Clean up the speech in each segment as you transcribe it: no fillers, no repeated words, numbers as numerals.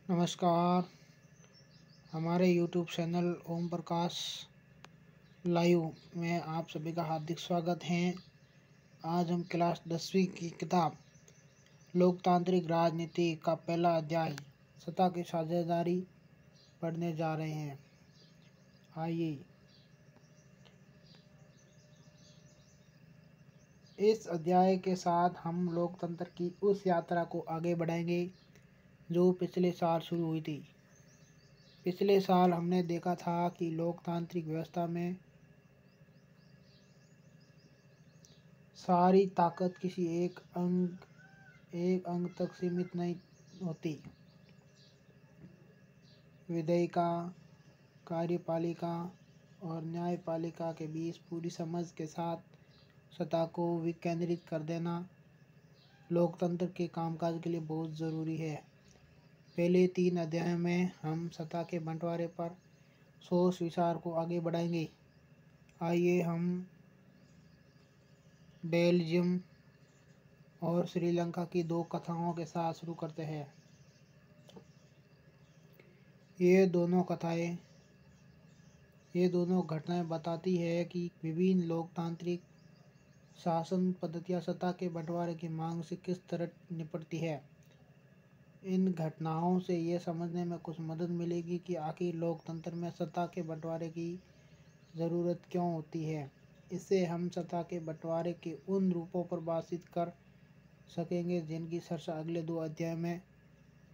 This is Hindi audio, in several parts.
नमस्कार। हमारे YouTube channel Om Prakash live में आप सभी का हार्दिक स्वागत है। आज हम क्लास 10वीं की किताब लोकतांत्रिक राजनीति का पहला अध्याय सत्ता की साझेदारी पढ़ने जा रहे हैं। आइए इस अध्याय के साथ हम लोकतंत्र की उस यात्रा को आगे बढ़ाएंगे जो पिछले साल शुरू हुई थी। पिछले साल हमने देखा था कि लोकतांत्रिक व्यवस्था में सारी ताकत किसी एक अंग तक सीमित नहीं होती। विधायिका, कार्यपालिका और न्यायपालिका के बीच पूरी समझ के साथ सत्ता को विकेंद्रित कर देना लोकतंत्र के कामकाज के लिए बहुत ज़रूरी है। पहले 3 अध्यायों में हम सत्ता के बंटवारे पर सोच विचार को आगे बढ़ाएंगे। आइए हम बेल्जियम और श्रीलंका की 2 कथाओं के साथ शुरू करते हैं। ये दोनों घटनाएं बताती है कि विभिन्न लोकतांत्रिक शासन पद्धतियां सत्ता के बंटवारे की मांग से किस तरह निपटती है। इन घटनाओं से ये समझने में कुछ मदद मिलेगी कि आखिर लोकतंत्र में सत्ता के बंटवारे की ज़रूरत क्यों होती है। इससे हम सत्ता के बंटवारे के उन रूपों पर बातचीत कर सकेंगे जिनकी चर्चा अगले 2 अध्याय में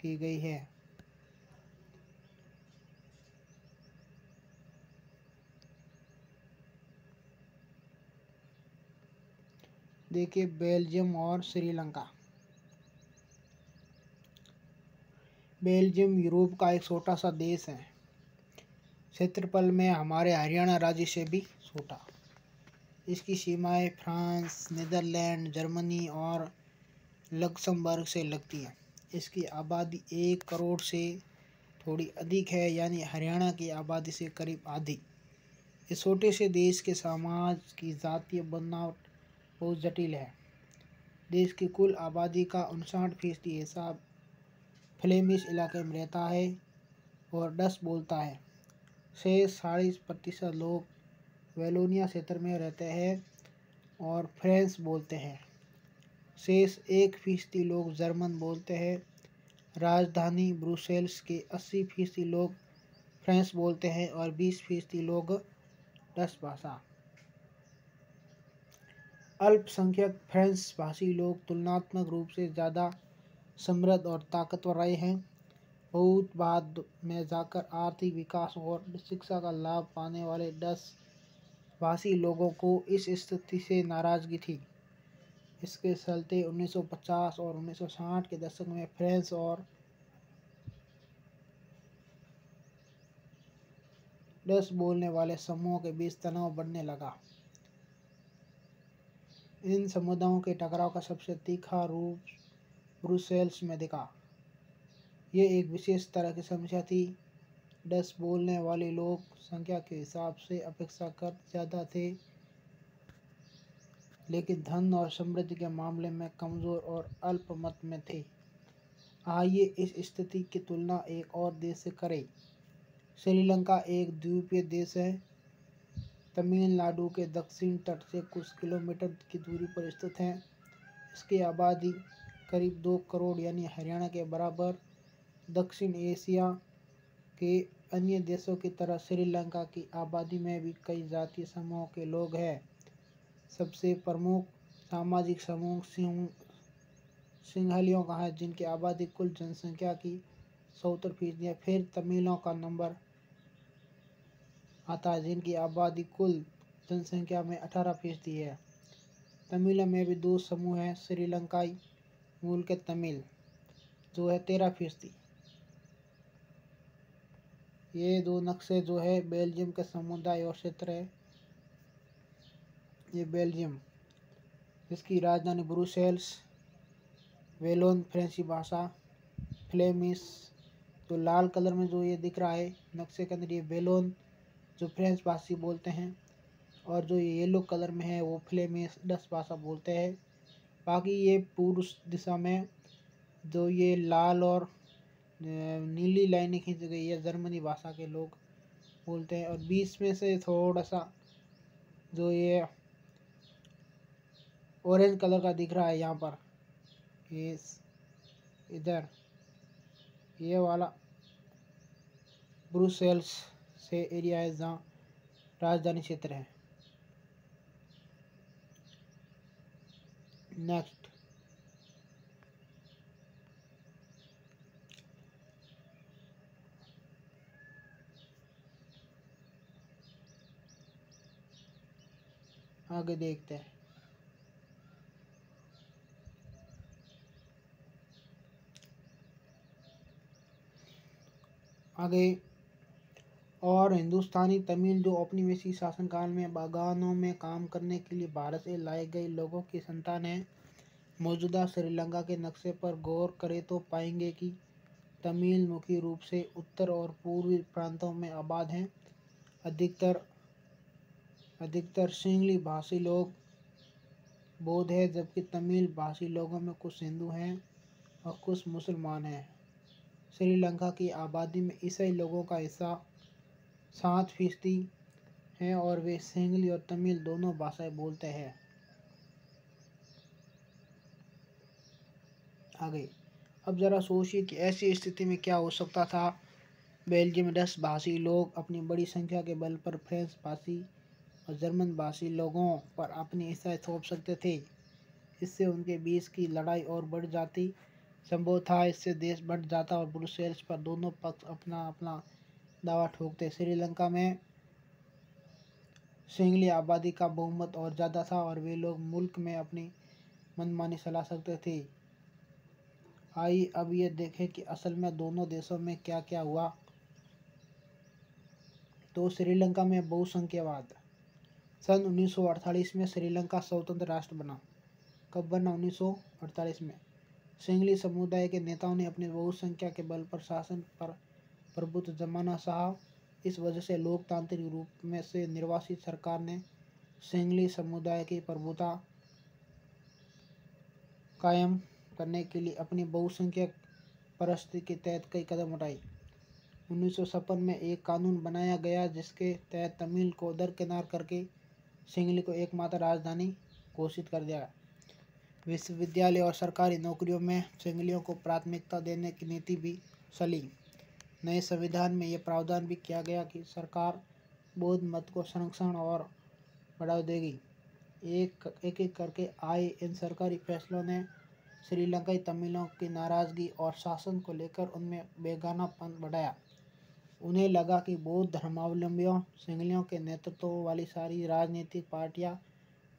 की गई है। देखिए, बेल्जियम और श्रीलंका। बेल्जियम यूरोप का एक छोटा सा देश है, क्षेत्रफल में हमारे हरियाणा राज्य से भी छोटा। इसकी सीमाएं फ्रांस, नीदरलैंड, जर्मनी और लक्समबर्ग से लगती हैं। इसकी आबादी 1 करोड़ से थोड़ी अधिक है, यानी हरियाणा की आबादी से करीब आधी। इस छोटे से देश के समाज की जातीय बनावट बहुत जटिल है। देश की कुल आबादी का 59% हिस्सा फ्लेमिश इलाके में रहता है और डच बोलता है। शेष 40% लोग वेलोनिया क्षेत्र में रहते हैं और फ्रेंच बोलते हैं। शेष 1% लोग जर्मन बोलते हैं। राजधानी ब्रुसेल्स के 80% लोग फ्रेंच बोलते हैं और 20% लोग डच भाषा। अल्पसंख्यक फ्रेंच भाषी लोग तुलनात्मक रूप से ज़्यादा समृद्ध और ताकतवर रहे हैं। बहुत बाद में जाकर आर्थिक विकास और शिक्षा का लाभ पाने वाले डच भाषी लोगों को इस स्थिति से नाराज़गी थी। इसके चलते 1950 और 1960 के दशक में फ्रेंच और डच बोलने वाले समूहों के बीच तनाव बढ़ने लगा। इन समुदायों के टकराव का सबसे तीखा रूप ब्रुसेल्स में दिखा। ये एक विशेष तरह की समस्या थी। डच बोलने वाले लोग संख्या के हिसाब से अपेक्षाकृत ज़्यादा थे, लेकिन धन और समृद्धि के मामले में कमज़ोर और अल्पमत में थे। आइए इस स्थिति की तुलना एक और देश से करें। श्रीलंका एक द्वीपीय देश है। तमिलनाडु के दक्षिण तट से कुछ किलोमीटर की दूरी पर स्थित है। इसकी आबादी करीब 2 करोड़ यानी हरियाणा के बराबर। दक्षिण एशिया के अन्य देशों की तरह श्रीलंका की आबादी में भी कई जातीय समूहों के लोग हैं। सबसे प्रमुख सामाजिक समूह सिंहलियों का है, जिनकी आबादी कुल जनसंख्या की 70% है। फिर तमिलों का नंबर आता है, जिनकी आबादी कुल जनसंख्या में 18% है। तमिलों में भी 2 समूह हैं। श्रीलंकाई मूल के तमिल जो है 13%। ये 2 नक्शे जो है बेल्जियम के समुदाय और क्षेत्र है। ये बेल्जियम, इसकी राजधानी ब्रुसेल्स, वेलोन फ्रेंची भाषा, फ्लेमिश। जो लाल कलर में जो ये दिख रहा है नक्शे के अंदर, ये वेलोन जो फ्रेंच भाषी बोलते हैं, और जो ये येलो कलर में है वो फ्लेमिश डच भाषा बोलते हैं। बाकी ये पूर्व दिशा में जो ये लाल और नीली लाइनें खींच गई है, जर्मनी भाषा के लोग बोलते हैं। और बीच में से थोड़ा सा जो ये ऑरेंज कलर का दिख रहा है यहाँ पर, ये इधर ये वाला ब्रुसेल्स से एरिया है जहाँ राजधानी क्षेत्र है। नेक्स्ट, आगे देखते हैं। आगे, और हिंदुस्तानी तमिल जो औपनिवेशिक शासनकाल में बागानों में काम करने के लिए भारत से लाए गए लोगों की संतान है। मौजूदा श्रीलंका के नक्शे पर गौर करें तो पाएंगे कि तमिल मुख्य रूप से उत्तर और पूर्वी प्रांतों में आबाद हैं। अधिकतर सिंहली भाषी लोग बौद्ध हैं, जबकि तमिल भाषी लोगों में कुछ हिंदू हैं और कुछ मुसलमान हैं। श्रीलंका की आबादी में ईसाई लोगों का हिस्सा 7% है और वे सिंहली और तमिल दोनों भाषाएं बोलते हैं। आगे, अब ज़रा सोचिए कि ऐसी स्थिति में क्या हो सकता था। बेल्जियम में 10 भाषी लोग अपनी बड़ी संख्या के बल पर फ्रेंच भाषी और जर्मन भाषी लोगों पर अपनी ईसाई थोप सकते थे। इससे उनके बीच की लड़ाई और बढ़ जाती। संभव था इससे देश बढ़ जाता और ब्रुसेल्स पर दोनों पक्ष अपना अपना दावा ठोकते। श्रीलंका में सिंहली आबादी का बहुमत और ज़्यादा था और वे लोग मुल्क में अपनी मनमानी चला सकते थे। आइए अब ये देखें कि असल में दोनों देशों में क्या क्या हुआ। तो श्रीलंका में बहुसंख्यवाद। सन 1948 में श्रीलंका स्वतंत्र राष्ट्र बना। कब बना? 1948 में। सिंहली समुदाय के नेताओं ने अपनी बहुसंख्या के बल पर शासन पर प्रभुत्व जमाना चाहा। इस वजह से लोकतांत्रिक रूप में से निर्वाचित सरकार ने सिंहली समुदाय की प्रभुता कायम करने के लिए अपनी बहुसंख्यक परिस्थिति के तहत कई कदम उठाए। 1956 में एक कानून बनाया गया जिसके तहत तमिल को दरकिनार करके सिंहली को एकमात्र राजधानी घोषित कर दिया। विश्वविद्यालय और सरकारी नौकरियों में सिंहलियों को प्राथमिकता देने की नीति भी चली। नए संविधान में यह प्रावधान भी किया गया कि सरकार बौद्ध मत को संरक्षण और बढ़ावा देगी। एक एक करके आए इन सरकारी फैसलों ने श्रीलंकाई तमिलों की नाराज़गी और शासन को लेकर उनमें बेगानापन बढ़ाया। उन्हें लगा कि बौद्ध धर्मावलंबियों सिंहलियों के नेतृत्व वाली सारी राजनीतिक पार्टियां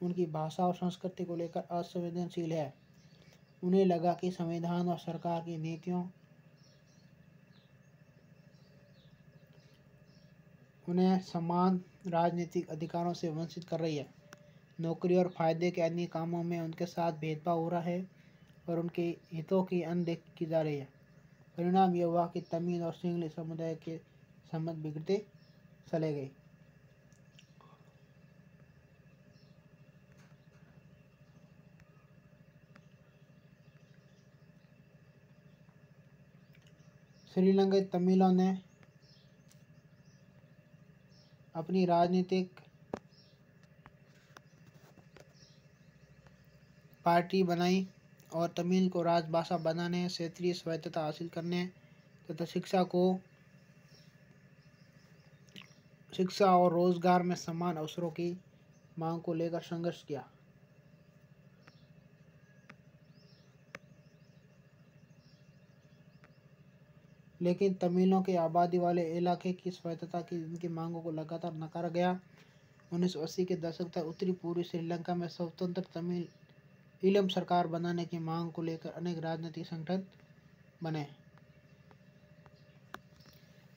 उनकी भाषा और संस्कृति को लेकर असंवेदनशील है। उन्हें लगा कि संविधान और सरकार की नीतियों उन्हें समान राजनीतिक अधिकारों से वंचित कर रही है। नौकरी और फायदे के अन्य कामों में उनके साथ भेदभाव हो रहा है और उनके हितों की अनदेखी की जा रही है। परिणाम यह हुआ कि तमिल और सिंहली समुदाय के संबंध बिगड़ते चले गए। श्रीलंकाई तमिलों ने अपनी राजनीतिक पार्टी बनाई और तमिल को राजभाषा बनाने, क्षेत्रीय स्वायत्तता हासिल करने तथा शिक्षा और रोजगार में समान अवसरों की मांग को लेकर संघर्ष किया। लेकिन तमिलों के आबादी वाले इलाके की स्वायत्तता की इनकी मांगों को लगातार नकारा गया। 1980 के दशक तक उत्तरी पूर्वी श्रीलंका में स्वतंत्र तमिल ईलम सरकार बनाने की मांग को लेकर अनेक राजनीतिक संगठन बने।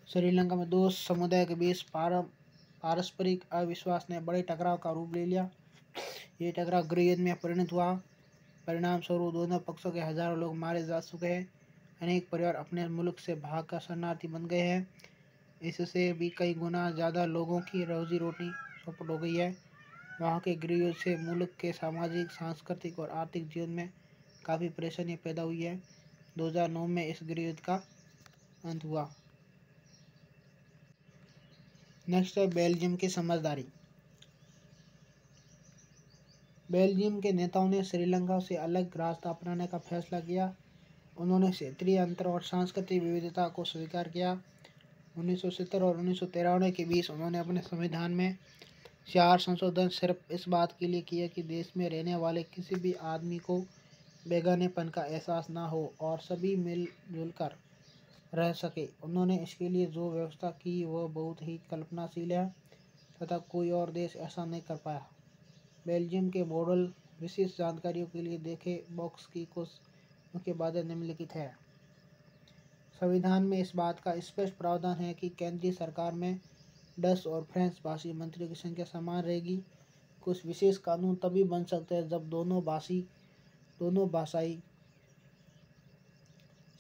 श्रीलंका में दो समुदाय के बीच पारस्परिक अविश्वास ने बड़े टकराव का रूप ले लिया। ये टकराव गृहयुद्ध में परिणत हुआ। परिणाम स्वरूप दोनों पक्षों के हजारों लोग मारे जा चुके हैं। अनेक परिवार अपने मुल्क से भागकर शरणार्थी बन गए हैं। इससे भी कई गुना ज़्यादा लोगों की रोजी रोटी चौपट हो गई है। वहाँ के गृहयुद्ध से मुल्क के सामाजिक, सांस्कृतिक और आर्थिक जीवन में काफ़ी परेशानियाँ पैदा हुई है। 2009 में इस गृहयुद्ध का अंत हुआ। नेक्स्ट है बेल्जियम की समझदारी। बेल्जियम के नेताओं ने श्रीलंका से अलग रास्ता अपनाने का फैसला किया। उन्होंने क्षेत्रीय अंतर और सांस्कृतिक विविधता को स्वीकार किया। 1970 और 1993 के बीच उन्होंने अपने संविधान में 4 संशोधन सिर्फ इस बात के लिए किए कि देश में रहने वाले किसी भी आदमी को बेगानेपन का एहसास ना हो और सभी मिलजुल कर रह सके। उन्होंने इसके लिए जो व्यवस्था की वह बहुत ही कल्पनाशील है तथा कोई और देश ऐसा नहीं कर पाया। बेल्जियम के मॉडल विशेष जानकारियों के लिए देखें बॉक्स की कुछ मुख्य बातें निम्नलिखित है। संविधान में इस बात का स्पष्ट प्रावधान है कि केंद्रीय सरकार में डच और फ्रेंच भाषी मंत्रियों की संख्या समान रहेगी। कुछ विशेष कानून तभी बन सकते हैं जब दोनों भाषाई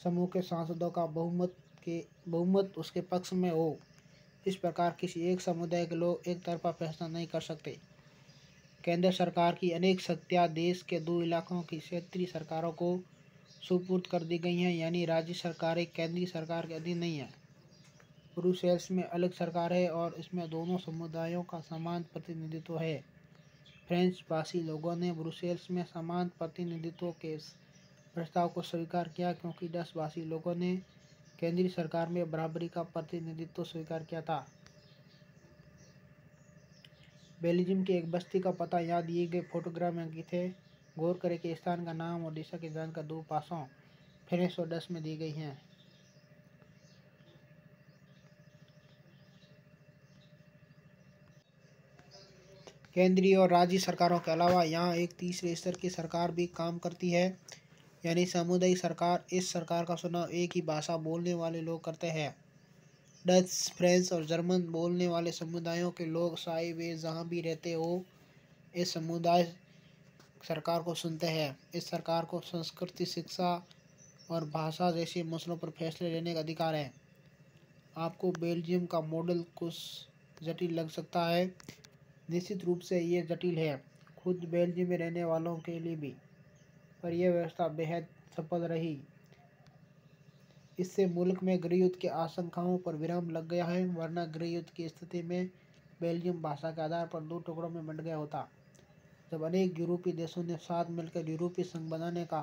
समूह के सांसदों का बहुमत उसके पक्ष में हो। इस प्रकार किसी एक समुदाय के लोग एक तरफा फैसला नहीं कर सकते। केंद्र सरकार की अनेक शक्तियाँ देश के 2 इलाकों की क्षेत्रीय सरकारों को सुपुर्द कर दी गई हैं, यानी राज्य सरकारें केंद्रीय सरकार के अधीन नहीं है। ब्रुसेल्स में अलग सरकार है और इसमें दोनों समुदायों का समान प्रतिनिधित्व है। फ्रेंच भाषी लोगों ने ब्रुसेल्स में समान प्रतिनिधित्व के प्रस्ताव को स्वीकार किया क्योंकि डच भाषी लोगों ने केंद्रीय सरकार में बराबरी का प्रतिनिधित्व स्वीकार किया था। बेल्जियम की एक बस्ती का पता यहाँ दिए गए फोटोग्राफ में अंकित है। गौर करें कि स्थान का नाम और दिशा की जानकारी 2 भाषाओं फ्रेंच और डच में दी गई हैं। केंद्रीय और राज्य सरकारों के अलावा यहाँ एक तीसरे स्तर की सरकार भी काम करती है, यानी सामुदायिक सरकार। इस सरकार का चुनाव एक ही भाषा बोलने वाले लोग करते हैं। डच, फ्रेंच और जर्मन बोलने वाले समुदायों के लोग चाहे वे जहाँ भी रहते हो इस समुदाय सरकार को सुनते हैं। इस सरकार को संस्कृति, शिक्षा और भाषा जैसे मसलों पर फैसले लेने का अधिकार है। आपको बेल्जियम का मॉडल कुछ जटिल लग सकता है। निश्चित रूप से ये जटिल है, खुद बेल्जियम में रहने वालों के लिए भी, पर यह व्यवस्था बेहद सफल रही। इससे मुल्क में गृहयुद्ध की आशंकाओं पर विराम लग गया है, वरना गृहयुद्ध की स्थिति में बेल्जियम भाषा के आधार पर 2 टुकड़ों में बंट गया होता। जब अनेक यूरोपीय देशों ने साथ मिलकर यूरोपीय संघ बनाने का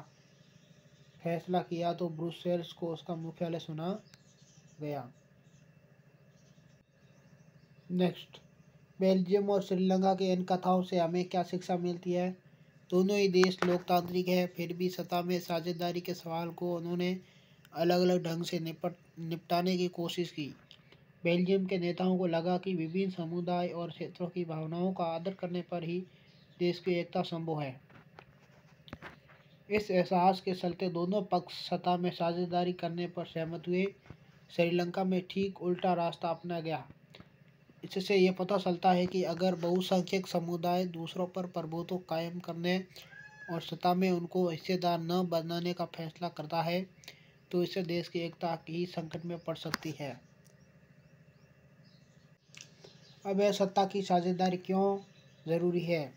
फैसला किया तो ब्रुसेल्स को उसका मुख्यालय चुना गया। नेक्स्ट, बेल्जियम और श्रीलंका की इन कथाओं से हमें क्या शिक्षा मिलती है। दोनों ही देश लोकतांत्रिक है, फिर भी सत्ता में साझेदारी के सवाल को उन्होंने अलग अलग ढंग से निपटाने की कोशिश की। बेल्जियम के नेताओं को लगा कि विभिन्न समुदाय और क्षेत्रों की भावनाओं का आदर करने पर ही देश की एकता संभव है। इस एहसास के चलते दोनों पक्ष सत्ता में साझेदारी करने पर सहमत हुए। श्रीलंका में ठीक उल्टा रास्ता अपनाया गया। इससे यह पता चलता है कि अगर बहुसंख्यक समुदाय दूसरों पर प्रभुत्व कायम करने और सत्ता में उनको हिस्सेदार न बनाने का फैसला करता है तो इससे देश की एकता ही संकट में पड़ सकती है। अब यह सत्ता की साझेदारी क्यों जरूरी है।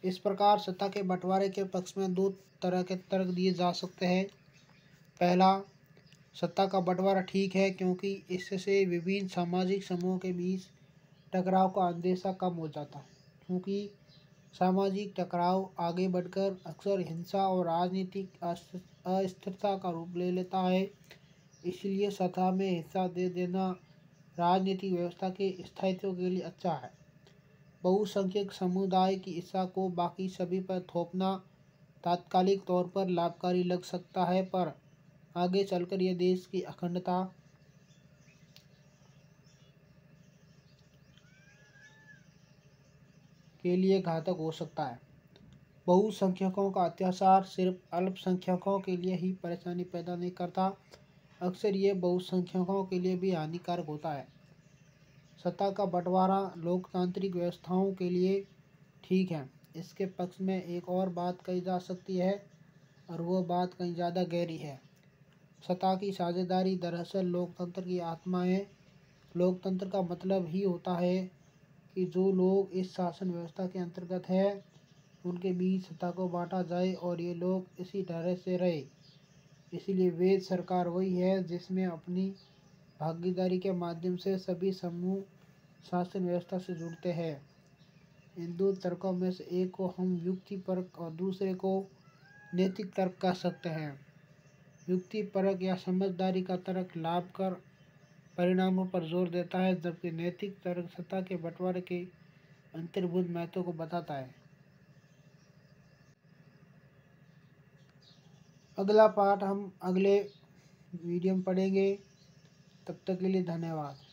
इस प्रकार सत्ता के बंटवारे के पक्ष में 2 तरह के तर्क दिए जा सकते हैं। पहला, सत्ता का बंटवारा ठीक है क्योंकि इससे विभिन्न सामाजिक समूहों के बीच टकराव का अंदेशा कम हो जाता है, क्योंकि सामाजिक टकराव आगे बढ़कर अक्सर हिंसा और राजनीतिक अस्थिरता का रूप ले लेता है। इसलिए सत्ता में हिस्सा दे देना राजनीतिक व्यवस्था के स्थायित्व के लिए अच्छा है। बहुसंख्यक समुदाय की इच्छा को बाकी सभी पर थोपना तात्कालिक तौर पर लाभकारी लग सकता है, पर आगे चलकर यह देश की अखंडता के लिए घातक हो सकता है। बहुसंख्यकों का अत्याचार सिर्फ अल्पसंख्यकों के लिए ही परेशानी पैदा नहीं करता, अक्सर ये बहुसंख्यकों के लिए भी हानिकारक होता है। सत्ता का बंटवारा लोकतांत्रिक व्यवस्थाओं के लिए ठीक है। इसके पक्ष में एक और बात कही जा सकती है और वह बात कहीं ज़्यादा गहरी है। सत्ता की साझेदारी दरअसल लोकतंत्र की आत्मा है। लोकतंत्र का मतलब ही होता है कि जो लोग इस शासन व्यवस्था के अंतर्गत है उनके बीच सत्ता को बांटा जाए और ये लोग इसी तरह से रहे। इसलिए वेद सरकार वही है जिसमें अपनी भागीदारी के माध्यम से सभी समूह शासन व्यवस्था से जुड़ते हैं। इन दो तर्कों में से एक को हम युक्ति परक और दूसरे को नैतिक तर्क कह सकते हैं। युक्ति परक या समझदारी का तर्क लाभ कर परिणामों पर जोर देता है, जबकि नैतिक तर्क सत्ता के बंटवारे के अंतर्भूत महत्व को बताता है। अगला पाठ हम अगले वीडियो में पढ़ेंगे। तब तक के लिए धन्यवाद।